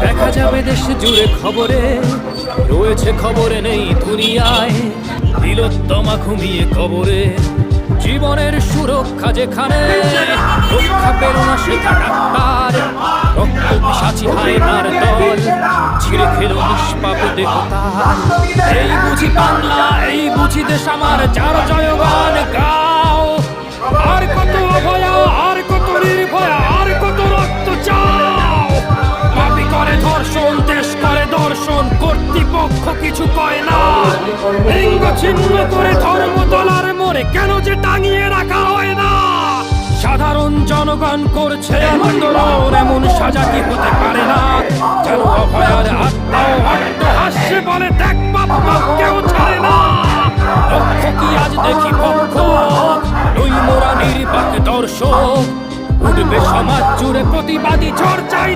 দেখা যাবে দেশ জুড়ে খবরে, রয়েছে খবরে নেই দুনিয়ায়। তিলোত্তমা ঘুমিয়ে কবরে, জীবনের সুরক্ষা যেখানে, রক্ষা পেল না সেটা ডাক্তার। রক্ত পিশাচি হায়নার দল ছিঁড়ে খেলো নিষ্পাপ দেহতার। এই বুঝি বাংলা, এই বুঝি দেশ আমার, যার জয়গান গাও। আর কত অভয়া, আর কত নির্ভয়া, আর কত রক্ত চাও। পাপী করে ধর্ষণ, দেশ করে দর্শন, কর্তৃপক্ষ কিছু কয় না। লিঙ্গ ছিন্ন করে ধর্ম তলার মোড়ে কেন যে টাঙিয়ে রাখা হয় না। সাধারণ জনগণ করছে আন্দোলন, এমন সাজা কি হতে পারে না। যেন অভয়ার আত্মাও অট্ট হাসছে, বলে দেখ বাপ কেউ ছাড়ে না। লক্ষ্য কি আজ দেখি পক্ষ, নই মোরা নির্বাক দর্শক। উঠবে সমাজ জুড়ে প্রতিবাদী ঝড়, চাই